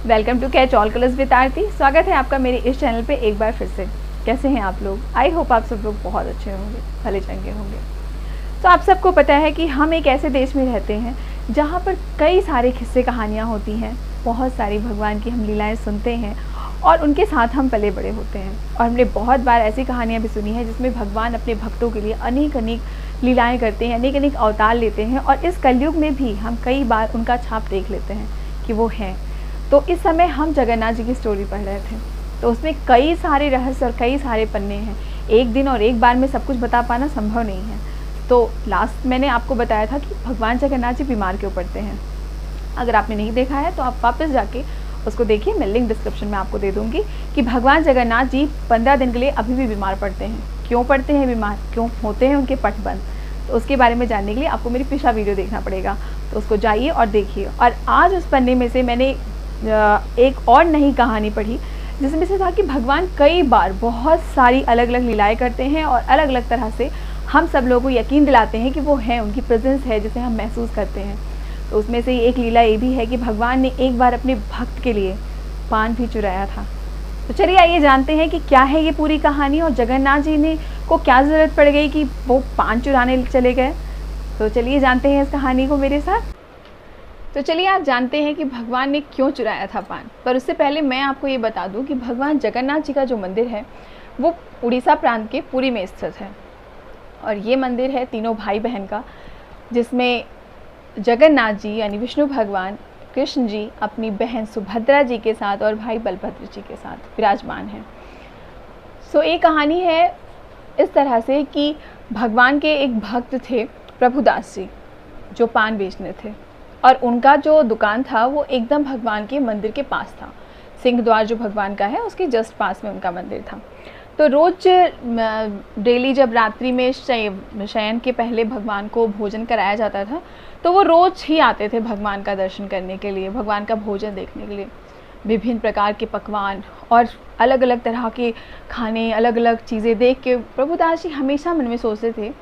Welcome to catch all colours with Aarti. स्वागत है आपका मेरे इस चैनल पे एक बार फिर से। कैसे हैं आप लोग? आई होप आप सब लोग बहुत अच्छे होंगे, भले चंगे होंगे। तो आप सबको पता है कि हम एक ऐसे देश में रहते हैं जहाँ पर कई सारे किस्से कहानियाँ होती हैं, बहुत सारी भगवान की हम लीलाएँ सुनते हैं और उनके साथ हम पले बड़े होते हैं। और हमने बहुत बार ऐसी कहानियाँ भी सुनी है जिसमें भगवान अपने भक्तों के लिए अनेक लीलाएँ करते हैं, अनेक अवतार लेते हैं। और इस कलयुग में भी हम कई बार उनका छाप देख लेते हैं कि वो हैं। तो इस समय हम जगन्नाथ जी की स्टोरी पढ़ रहे थे, तो उसमें कई सारे रहस्य और कई सारे पन्ने हैं। एक दिन और एक बार में सब कुछ बता पाना संभव नहीं है। तो लास्ट मैंने आपको बताया था कि भगवान जगन्नाथ जी बीमार क्यों पड़ते हैं। अगर आपने नहीं देखा है तो आप वापस जाके उसको देखिए, मैं लिंक डिस्क्रिप्शन में आपको दे दूँगी कि भगवान जगन्नाथ जी 15 दिन के लिए अभी भी बीमार पड़ते हैं। क्यों पड़ते हैं बीमार, क्यों होते हैं उनके पट बंद, तो उसके बारे में जानने के लिए आपको मेरी पिछला वीडियो देखना पड़ेगा। तो उसको जाइए और देखिए। और आज उस पन्ने में से मैंने एक और नई कहानी पढ़ी जिसमें से था कि भगवान कई बार बहुत सारी अलग अलग लीलाएँ करते हैं और अलग अलग तरह से हम सब लोगों को यकीन दिलाते हैं कि वो हैं, उनकी प्रेजेंस है जिसे हम महसूस करते हैं। तो उसमें से एक लीला ये भी है कि भगवान ने एक बार अपने भक्त के लिए पान भी चुराया था। तो चलिए आइए जानते हैं कि क्या है ये पूरी कहानी और जगन्नाथ जी ने को क्या ज़रूरत पड़ गई कि वो पान चुराने चले गए। तो चलिए जानते हैं इस कहानी को मेरे साथ। तो चलिए आप जानते हैं कि भगवान ने क्यों चुराया था पान। पर उससे पहले मैं आपको ये बता दूं कि भगवान जगन्नाथ जी का जो मंदिर है वो उड़ीसा प्रांत के पुरी में स्थित है। और ये मंदिर है तीनों भाई बहन का, जिसमें जगन्नाथ जी यानी विष्णु भगवान, कृष्ण जी अपनी बहन सुभद्रा जी के साथ और भाई बलभद्र जी के साथ विराजमान हैं। सो ये कहानी है इस तरह से कि भगवान के एक भक्त थे प्रभुदास जी, जो पान बेचने थे। और उनका जो दुकान था वो एकदम भगवान के मंदिर के पास था। सिंह द्वार जो भगवान का है उसके जस्ट पास में उनका मंदिर था। तो रोज़ डेली जब रात्रि में शयन के पहले भगवान को भोजन कराया जाता था, तो वो रोज़ ही आते थे भगवान का दर्शन करने के लिए, भगवान का भोजन देखने के लिए। विभिन्न प्रकार के पकवान और अलग अलग तरह के खाने, अलग अलग चीज़ें देख के प्रभुदास जी हमेशा मन में सोचते थे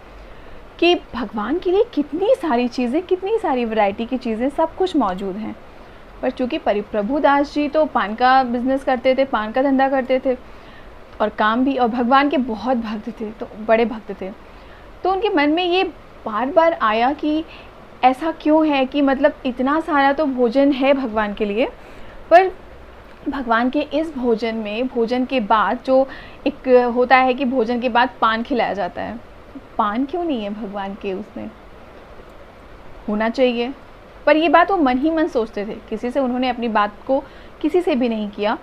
कि भगवान के लिए कितनी सारी चीज़ें, कितनी सारी वैरायटी की चीज़ें, सब कुछ मौजूद हैं। पर चूँकि प्रभुदास जी तो पान का बिज़नेस करते थे, पान का धंधा करते थे और काम भी, और भगवान के बहुत भक्त थे, तो बड़े भक्त थे। तो उनके मन में ये बार बार आया कि ऐसा क्यों है कि मतलब इतना सारा तो भोजन है भगवान के लिए, पर भगवान के इस भोजन में, भोजन के बाद जो एक होता है कि भोजन के बाद पान खिलाया जाता है, पान क्यों नहीं है भगवान के उसमें, होना चाहिए। पर ये बात वो मन ही मन सोचते थे, किसी से उन्होंने अपनी बात को किसी से भी नहीं किया।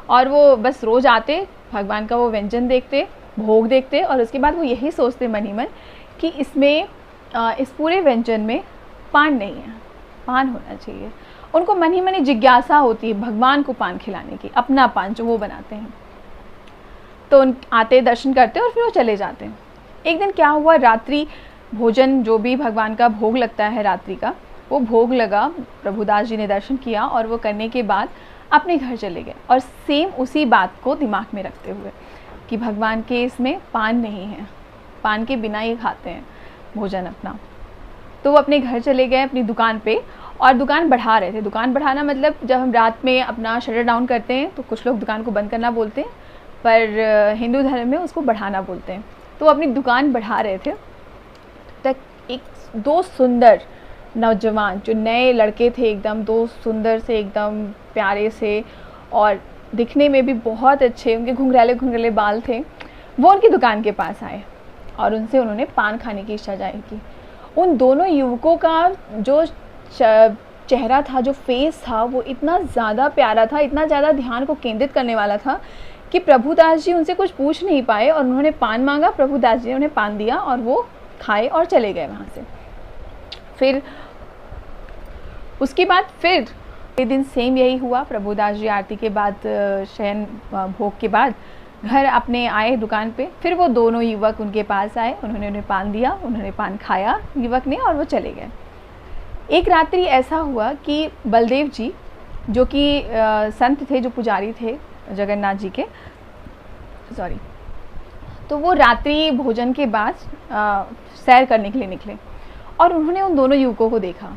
और वो बस रोज़ आते, भगवान का वो व्यंजन देखते, भोग देखते और उसके बाद वो यही सोचते मन ही मन कि इसमें इस पूरे व्यंजन में पान नहीं है, पान होना चाहिए। उनको मन ही मन जिज्ञासा होती है भगवान को पान खिलाने की, अपना पान जो वो बनाते हैं। तो आते, दर्शन करते और फिर वो चले जाते हैं। एक दिन क्या हुआ, रात्रि भोजन जो भी भगवान का भोग लगता है रात्रि का, वो भोग लगा, प्रभुदास जी ने दर्शन किया और वो करने के बाद अपने घर चले गए। और सेम उसी बात को दिमाग में रखते हुए कि भगवान के इसमें पान नहीं है, पान के बिना ही खाते हैं भोजन अपना। तो वो अपने घर चले गए, अपनी दुकान पे, और दुकान बढ़ा रहे थे। दुकान बढ़ाना मतलब जब हम रात में अपना शटर डाउन करते हैं तो कुछ लोग दुकान को बंद करना बोलते हैं, पर हिंदू धर्म में उसको बढ़ाना बोलते हैं। तो अपनी दुकान बढ़ा रहे थे, तक दो सुंदर नौजवान जो नए लड़के थे, एकदम दो सुंदर से, एकदम प्यारे से और दिखने में भी बहुत अच्छे, उनके घुंघराले घुंघराले बाल थे, वो उनकी दुकान के पास आए और उनसे उन्होंने पान खाने की इच्छा जाहिर की। उन दोनों युवकों का जो चेहरा था, जो फेस था, वो इतना ज़्यादा प्यारा था, इतना ज़्यादा ध्यान को केंद्रित करने वाला था कि प्रभुदास जी उनसे कुछ पूछ नहीं पाए। और उन्होंने पान मांगा, प्रभुदास जी ने उन्हें पान दिया और वो खाए और चले गए वहाँ से। फिर उसके बाद फिर एक दिन सेम यही हुआ। प्रभुदास जी आरती के बाद, शयन भोग के बाद घर अपने आए दुकान पे। फिर वो दोनों युवक उनके पास आए, उन्होंने उन्हें पान दिया, उन्होंने पान खाया युवक ने और वो चले गए। एक रात्रि ऐसा हुआ कि बलदेव जी, जो कि संत थे, जो पुजारी थे जगन्नाथ जी के, तो वो रात्रि भोजन के बाद सैर करने के लिए निकले और उन्होंने उन दोनों युवकों को देखा।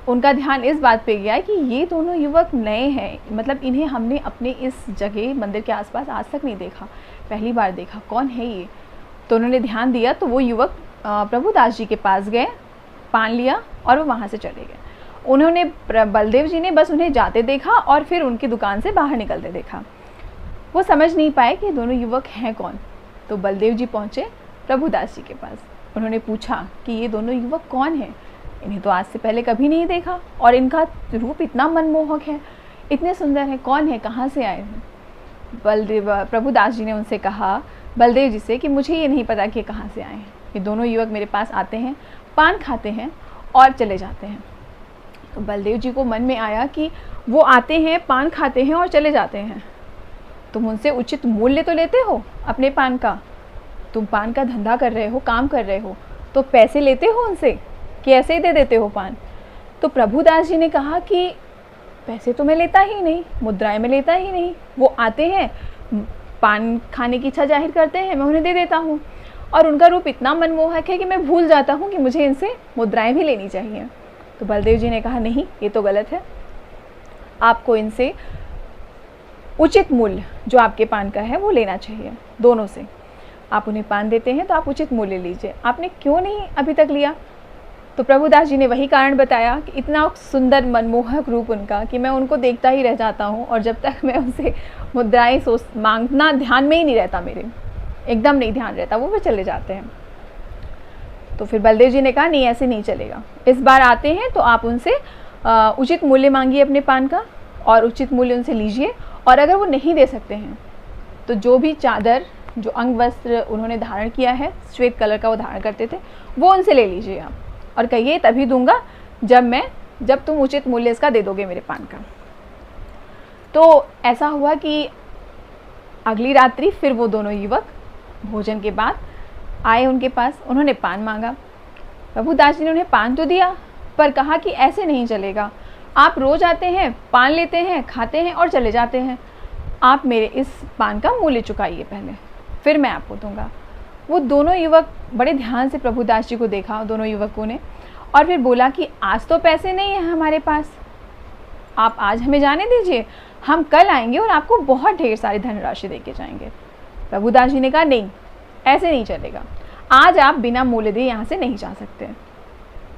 उनका ध्यान इस बात पे गया कि ये दोनों युवक नए हैं, मतलब इन्हें हमने अपने इस जगह मंदिर के आसपास आज तक नहीं देखा, पहली बार देखा, कौन है ये। तो उन्होंने ध्यान दिया, तो वो युवक प्रभुदास जी के पास गए, पान लिया और वो वहाँ से चले गए। उन्होंने बलदेव जी ने बस उन्हें जाते देखा और फिर उनकी दुकान से बाहर निकलते देखा। वो समझ नहीं पाए कि दोनों युवक हैं कौन। तो बलदेव जी पहुँचे प्रभुदास जी के पास। उन्होंने पूछा कि ये दोनों युवक कौन हैं, इन्हें तो आज से पहले कभी नहीं देखा और इनका रूप इतना मनमोहक है, इतने सुंदर है, कौन है, कहाँ से आए हैं। प्रभुदास जी ने उनसे कहा, बलदेव जी से, कि मुझे ये नहीं पता कि कहाँ से आए हैं। ये दोनों युवक मेरे पास आते हैं, पान खाते हैं और चले जाते हैं। तो बलदेव जी को मन में आया कि वो आते हैं, पान खाते हैं और चले जाते हैं, तुम उनसे उचित मूल्य तो लेते हो अपने पान का, तुम पान का धंधा कर रहे हो, काम कर रहे हो, तो पैसे लेते हो उनसे कि ऐसे ही दे देते हो पान। तो प्रभुदास जी ने कहा कि पैसे तो मैं लेता ही नहीं, मुद्राएं में लेता ही नहीं, वो आते हैं, पान खाने की इच्छा जाहिर करते हैं, मैं उन्हें दे देता हूँ, और उनका रूप इतना मनमोहक है कि मैं भूल जाता हूँ कि मुझे इनसे मुद्राएं भी लेनी चाहिए। तो बलदेव जी ने कहा, नहीं, ये तो गलत है, आपको इनसे उचित मूल्य जो आपके पान का है वो लेना चाहिए। दोनों से आप उन्हें पान देते हैं तो आप उचित मूल्य लीजिए, आपने क्यों नहीं अभी तक लिया। तो प्रभुदास जी ने वही कारण बताया कि इतना सुंदर मनमोहक रूप उनका कि मैं उनको देखता ही रह जाता हूँ, और जब तक मैं उनसे मुद्राएं मांगना ध्यान में ही नहीं रहता, मेरे एकदम नहीं ध्यान रहता, वो भी चले जाते हैं। तो फिर बलदेव जी ने कहा, नहीं, ऐसे नहीं चलेगा, इस बार आते हैं तो आप उनसे उचित मूल्य मांगिए अपने पान का और उचित मूल्य उनसे लीजिए, और अगर वो नहीं दे सकते हैं तो जो भी चादर, जो अंग वस्त्र उन्होंने धारण किया है, श्वेत कलर का वो धारण करते थे, वो उनसे ले लीजिए आप, और कहिए तभी दूंगा जब तुम उचित मूल्य इसका दे दोगे मेरे पान का। तो ऐसा हुआ कि अगली रात्रि फिर वो दोनों युवक भोजन के बाद आए उनके पास, उन्होंने पान मांगा। प्रभुदास जी ने उन्हें पान तो दिया, पर कहा कि ऐसे नहीं चलेगा, आप रोज आते हैं, पान लेते हैं, खाते हैं और चले जाते हैं, आप मेरे इस पान का मूल्य चुकाइए पहले, फिर मैं आपको दूंगा। वो दोनों युवक बड़े ध्यान से प्रभुदास जी को देखा, दोनों युवकों ने, और फिर बोला कि आज तो पैसे नहीं है हमारे पास, आप आज हमें जाने दीजिए, हम कल आएंगे और आपको बहुत ढेर सारी धनराशि दे के जाएंगे। प्रभुदास जी ने कहा, नहीं, ऐसे नहीं चलेगा, आज आप बिना मूल्य दिए यहाँ से नहीं जा सकते।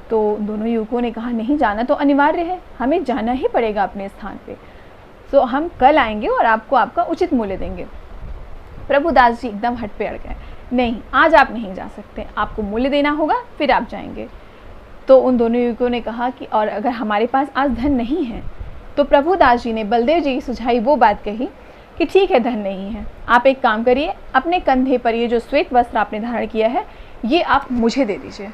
तो दोनों युवकों ने कहा, नहीं, जाना तो अनिवार्य है, हमें जाना ही पड़ेगा अपने स्थान पे, तो हम कल आएंगे और आपको आपका उचित मूल्य देंगे। प्रभुदास जी एकदम हट पे अड़ गए, नहीं, आज आप नहीं जा सकते, आपको मूल्य देना होगा, फिर आप जाएंगे। तो उन दोनों युवकों ने कहा कि और अगर हमारे पास आज धन नहीं है, तो प्रभुदास जी ने बलदेव जी की सुझाई वो बात कही कि ठीक है, धन नहीं है, आप एक काम करिए, अपने कंधे पर ये जो श्वेत वस्त्र आपने धारण किया है, ये आप मुझे दे दीजिए,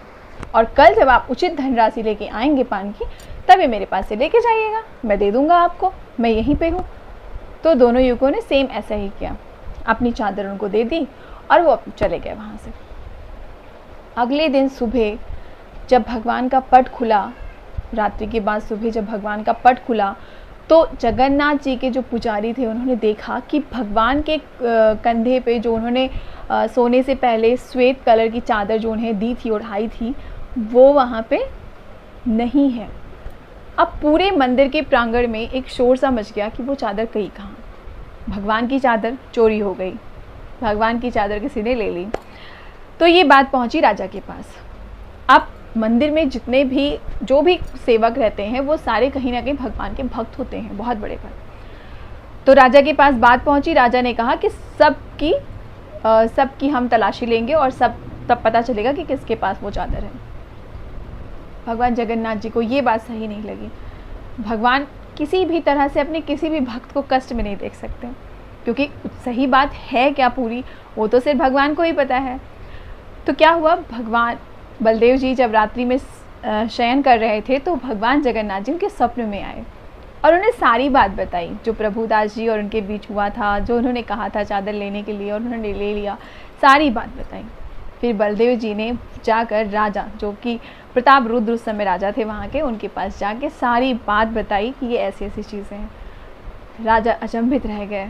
और कल जब आप उचित धनराशि लेके आएंगे पान की, तभी मेरे पास से लेके जाइएगा, मैं दे दूंगा आपको, मैं यहीं पे हूँ। तो दोनों युवकों ने सेम ऐसा ही किया, अपनी चादर उनको दे दी और वो चले गए वहाँ से। अगले दिन सुबह जब भगवान का पट खुला, रात्रि के बाद सुबह जब भगवान का पट खुला, तो जगन्नाथ जी के जो पुजारी थे उन्होंने देखा कि भगवान के कंधे पे जो उन्होंने सोने से पहले श्वेत कलर की चादर जो उन्हें दी थी, ओढ़ाई थी, वो वहाँ पे नहीं है। अब पूरे मंदिर के प्रांगण में एक शोर सा मच गया कि वो चादर कहीं कहाँ, भगवान की चादर चोरी हो गई, भगवान की चादर किसी ने ले ली। तो ये बात पहुँची राजा के पास। अब मंदिर में जितने भी जो भी सेवक रहते हैं वो सारे कहीं ना कहीं भगवान के भक्त होते हैं, बहुत बड़े भक्त। तो राजा के पास बात पहुंची, राजा ने कहा कि सबकी हम तलाशी लेंगे और तब पता चलेगा कि किसके पास वो चादर है। भगवान जगन्नाथ जी को ये बात सही नहीं लगी। भगवान किसी भी तरह से अपने किसी भी भक्त को कष्ट में नहीं देख सकते, क्योंकि सही बात है क्या पूरी, वो तो सिर्फ भगवान को ही पता है। तो क्या हुआ, भगवान बलदेव जी जब रात्रि में शयन कर रहे थे तो भगवान जगन्नाथ जी उनके स्वप्न में आए और उन्हें सारी बात बताई जो प्रभुदास जी और उनके बीच हुआ था, जो उन्होंने कहा था चादर लेने के लिए और उन्होंने ले लिया, सारी बात बताई। फिर बलदेव जी ने जाकर राजा, जो कि प्रताप रुद्र उस समय राजा थे वहाँ के, उनके पास जाके सारी बात बताई कि ये ऐसी ऐसी चीज़ें हैं। राजा अचंभित रह गए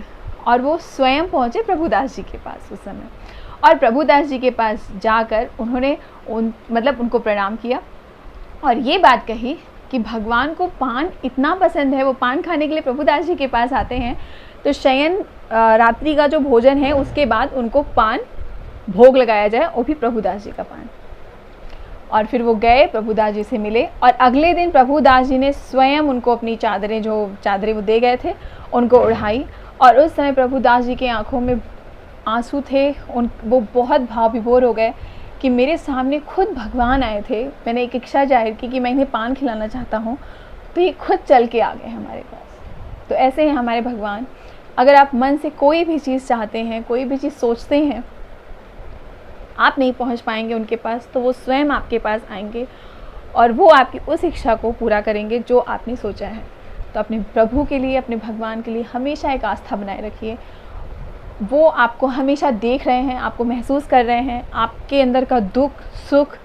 और वो स्वयं पहुँचे प्रभुदास जी के पास उस समय, और प्रभुदास जी के पास जाकर उन्होंने उनको प्रणाम किया और ये बात कही कि भगवान को पान इतना पसंद है, वो पान खाने के लिए प्रभुदास जी के पास आते हैं। तो शयन रात्रि का जो भोजन है उसके बाद उनको पान भोग लगाया जाए, वो भी प्रभुदास जी का पान। और फिर वो गए, प्रभुदास जी से मिले, और अगले दिन प्रभुदास जी ने स्वयं उनको अपनी चादरें, जो चादरें वो दे गए थे, उनको उड़ाई। और उस समय प्रभुदास जी के आंखों में आंसू थे, वो बहुत भाव विभोर हो गए कि मेरे सामने खुद भगवान आए थे, मैंने एक इच्छा जाहिर की कि मैं इन्हें पान खिलाना चाहता हूँ, तो ये खुद चल के आ गए हमारे पास। तो ऐसे हैं हमारे भगवान। अगर आप मन से कोई भी चीज़ चाहते हैं, कोई भी चीज़ सोचते हैं, आप नहीं पहुँच पाएंगे उनके पास, तो वो स्वयं आपके पास आएंगे और वो आपकी उस इच्छा को पूरा करेंगे जो आपने सोचा है। तो अपने प्रभु के लिए, अपने भगवान के लिए हमेशा एक आस्था बनाए रखिए। वो आपको हमेशा देख रहे हैं, आपको महसूस कर रहे हैं, आपके अंदर का दुख सुख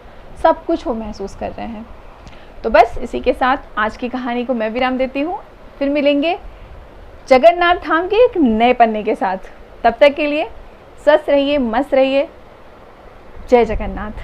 सब कुछ वो महसूस कर रहे हैं। तो बस इसी के साथ आज की कहानी को मैं विराम देती हूँ। फिर मिलेंगे जगन्नाथ धाम के एक नए पन्ने के साथ। तब तक के लिए स्वस्थ रहिए, मस्त रहिए। जय जगन्नाथ।